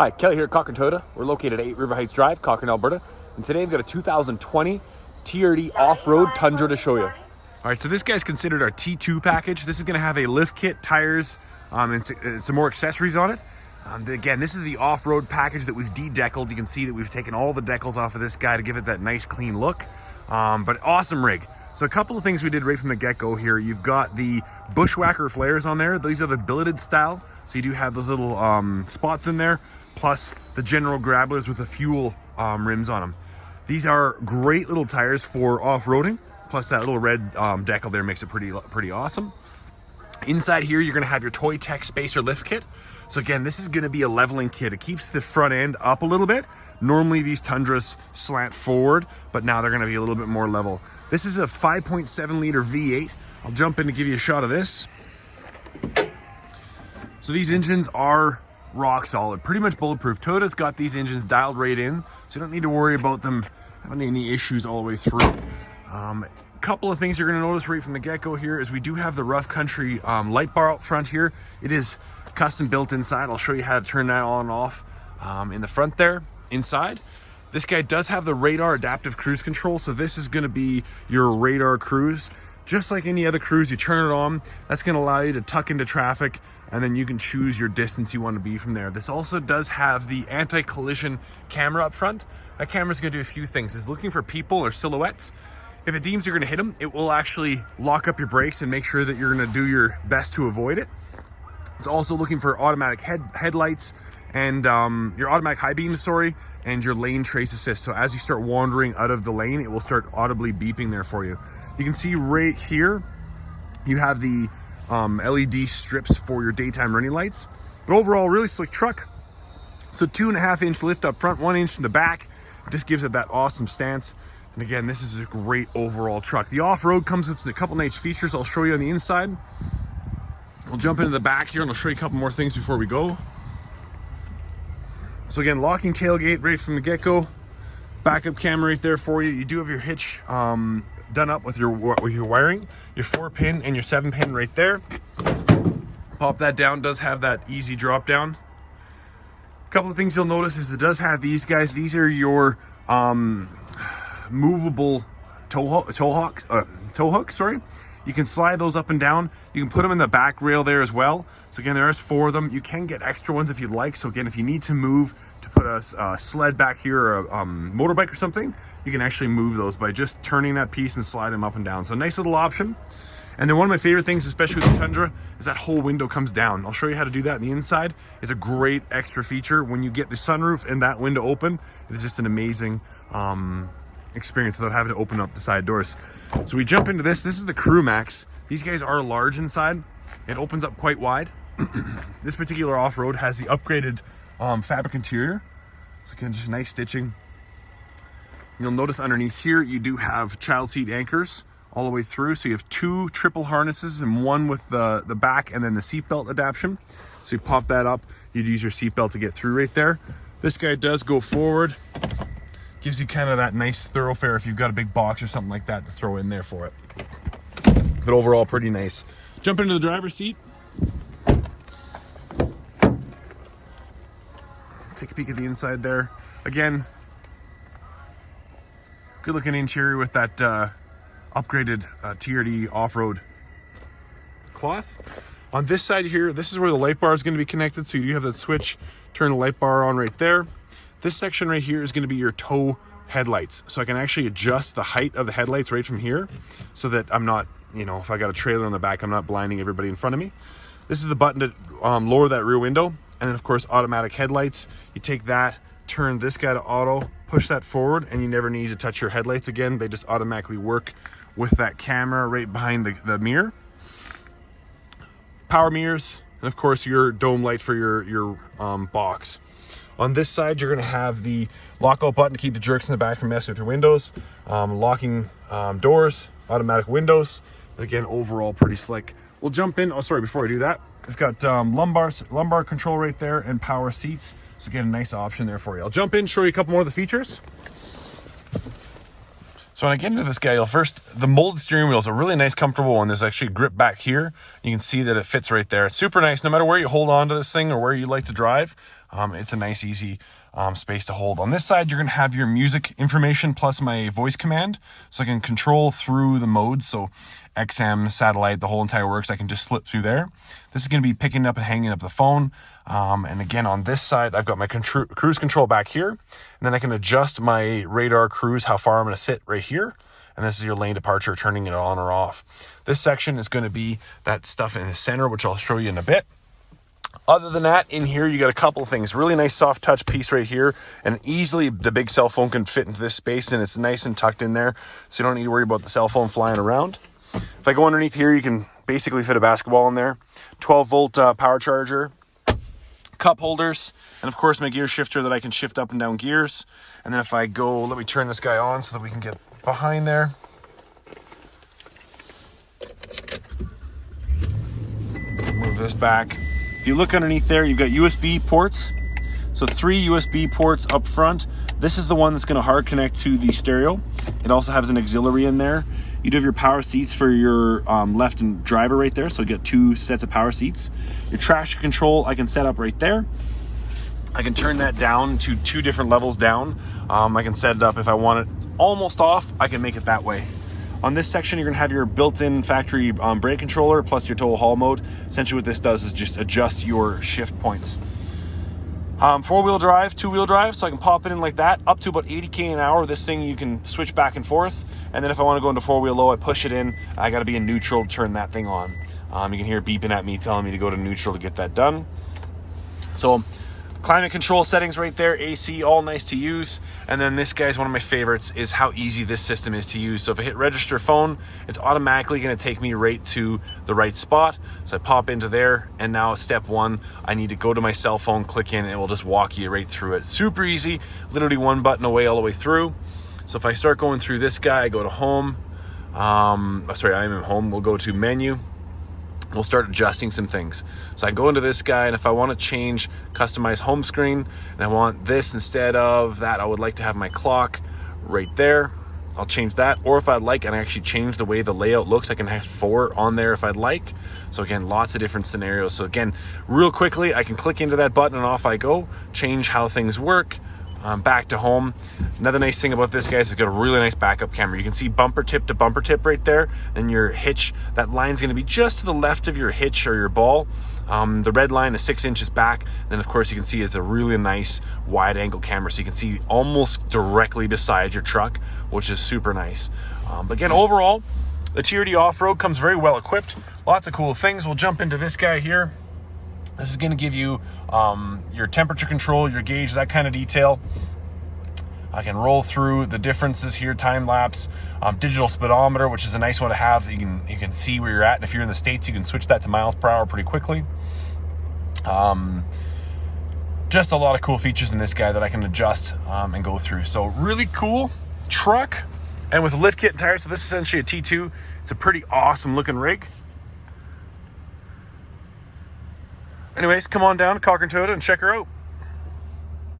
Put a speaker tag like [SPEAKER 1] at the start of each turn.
[SPEAKER 1] Hi, Kelly here at Cochrane Toyota. We're located at 8 River Heights Drive, Cochrane, Alberta. And today I've got a 2020 TRD off-road Tundra to show you.
[SPEAKER 2] All right, so this guy's considered our T2 package. This is going to have a lift kit, tires, and some more accessories on it. Again, this is the off-road package that we've de-deckled. You can see that we've taken all the decals off of this guy to give it that nice clean look. But awesome rig. So a couple of things we did right from the get-go here. You've got the bushwhacker flares on there. These are the billeted style. So you do have those little spots in there, plus the general grabblers with the fuel rims on them. These are great little tires for off-roading. Plus that little red decal there makes it pretty awesome. Inside here, you're gonna have your Toy Tech Spacer lift kit. So again, this is gonna be a leveling kit. It keeps the front end up a little bit. Normally these Tundras slant forward, but now they're gonna be a little bit more level. This is a 5.7 liter V8. I'll jump in to give you a shot of this. So these engines are rock solid, pretty much bulletproof. Toyota's got these engines dialed right in, so you don't need to worry about them having any issues all the way through. Couple of things you're going to notice right from the get-go here is we do have the rough country light bar out front here. It is custom built inside. I'll show you how to turn that on and off in the front there. Inside, this guy does have the radar adaptive cruise control, so this is going to be your radar cruise. Just like any other cruise, you turn it on. That's going to allow you to tuck into traffic, and then you can choose your distance you want to be from there. This also does have the anti-collision camera up front. That camera is going to do a few things. It's looking for people or silhouettes. If it deems you're going to hit them, it will actually lock up your brakes and make sure that you're going to do your best to avoid it. It's also looking for automatic headlights and your automatic high beams, and your lane trace assist. So as you start wandering out of the lane, it will start audibly beeping there for you. You can see right here, you have the LED strips for your daytime running lights. But overall, really slick truck. So 2.5 inch lift up front, 1 inch in the back. Just gives it that awesome stance. And again, this is a great overall truck. The off-road comes with a couple nice features I'll show you on the inside. We'll jump into the back here and I'll show you a couple more things before we go. So again, locking tailgate right from the get-go. Backup camera right there for you. You do have your hitch done up with your wiring. Your 4-pin and your 7-pin right there. Pop that down, does have that easy drop down. A couple of things you'll notice is it does have these guys. These are your movable tow hooks. You can slide those up and down. You can put them in the back rail there as well. So again, there's 4 of them. You can get extra ones if you'd like. So again, if you need to move to put a sled back here or a motorbike or something, you can actually move those by just turning that piece and slide them up and down. So nice little option. And then one of my favorite things, especially with the Tundra, is that whole window comes down. I'll show you how to do that on the inside. It's a great extra feature. When you get the sunroof and that window open, it's just an amazing experience without having to open up the side doors. So we jump into this. This is the Crew Max. These guys are large inside. It opens up quite wide. This particular off-road has the upgraded fabric interior. So again, just nice stitching. You'll notice underneath here, you do have child seat anchors all the way through. So you have 2 triple harnesses and 1 with the back and then the seatbelt adaptation. So you pop that up, you'd use your seatbelt to get through right there. This guy does go forward. Gives you kind of that nice thoroughfare if you've got a big box or something like that to throw in there for it. But overall, pretty nice. Jump into the driver's seat. Take a peek at the inside there. Again, good looking interior with that upgraded TRD off-road cloth. On this side here, this is where the light bar is going to be connected. So you do have that switch, turn the light bar on right there. This section right here is going to be your tow headlights. So I can actually adjust the height of the headlights right from here so that I'm not, if I got a trailer on the back, I'm not blinding everybody in front of me. This is the button to lower that rear window. And then of course, automatic headlights. You take that, turn this guy to auto, push that forward, and you never need to touch your headlights again. They just automatically work with that camera right behind the mirror. Power mirrors, and of course your dome light for your box. On this side, you're going to have the lockout button to keep the jerks in the back from messing with your windows. Locking doors, automatic windows. Again, overall pretty slick. We'll jump in. Oh, sorry, before I do that, it's got lumbar control right there and power seats. So again, a nice option there for you. I'll jump in, show you a couple more of the features. So when I get into this guy, first, the molded steering wheel is a really nice, comfortable one. There's actually a grip back here. You can see that it fits right there. It's super nice. No matter where you hold on to this thing or where you like to drive, It's a nice, easy space to hold. On this side, you're going to have your music information plus my voice command. So I can control through the modes. So XM, satellite, the whole entire works. I can just slip through there. This is going to be picking up and hanging up the phone. And again, on this side, I've got my cruise control back here. And then I can adjust my radar cruise, how far I'm going to sit right here. And this is your lane departure, turning it on or off. This section is going to be that stuff in the center, which I'll show you in a bit. Other than that, in here, you got a couple of things. Really nice soft touch piece right here. And easily the big cell phone can fit into this space, and it's nice and tucked in there. So you don't need to worry about the cell phone flying around. If I go underneath here, you can basically fit a basketball in there. 12-volt power charger. Cup holders. And of course, my gear shifter that I can shift up and down gears. And then if I go, let me turn this guy on so that we can get behind there. Move this back. If you look underneath there, you've got USB ports. So 3 USB ports up front. This is the one that's going to hard connect to the stereo. It also has an auxiliary in there. You do have your power seats for your left and driver right there. So you get 2 sets of power seats. Your traction control I can set up right there. I can turn that down to 2 different levels down. I can set it up if I want it almost off, I can make it that way. On this section, you're going to have your built-in factory brake controller plus your tow haul mode. Essentially what this does is just adjust your shift points. 4-wheel drive, 2-wheel drive, so I can pop it in like that. Up to about 80k an hour, this thing you can switch back and forth. And then if I want to go into 4-wheel low, I push it in. I got to be in neutral to turn that thing on. You can hear it beeping at me, telling me to go to neutral to get that done. So climate control settings right there, AC, all nice to use. And then this guy's one of my favorites, is how easy this system is to use. So if I hit register phone, it's automatically going to take me right to the right spot. So I pop into there, and now step 1, I need to go to my cell phone, click in, and it will just walk you right through it. Super easy, literally 1 button away all the way through. So if I start going through this guy, I go to home. I'm in home. We'll go to menu. We'll start adjusting some things. So I go into this guy, and if I want to change, customize home screen, and I want this instead of that, I would like to have my clock right there. I'll change that. Or if I'd like, and I actually change the way the layout looks, I can have 4 on there if I'd like. So again, lots of different scenarios. So again, real quickly, I can click into that button and off I go, change how things work. Back to home. Another nice thing about this, guys, it's got a really nice backup camera. You can see bumper tip to bumper tip right there. And your hitch, that line's going to be just to the left of your hitch or your ball. The red line is 6 inches back. Then, of course, you can see it's a really nice wide angle camera. So you can see almost directly beside your truck, which is super nice. But again, overall, the TRD Off-Road comes very well equipped. Lots of cool things. We'll jump into this guy here. This is going to give you your temperature control, your gauge, that kind of detail. I can roll through the differences here, time lapse, digital speedometer, which is a nice one to have. You can see where you're at, and if you're in the States, you can switch that to miles per hour pretty quickly. Just a lot of cool features in this guy that I can adjust and go through. So really cool truck, and with a lift kit and tires. So this is essentially a T2. It's a pretty awesome looking rig. Anyways, come on down to Cochrane Toyota and check her out.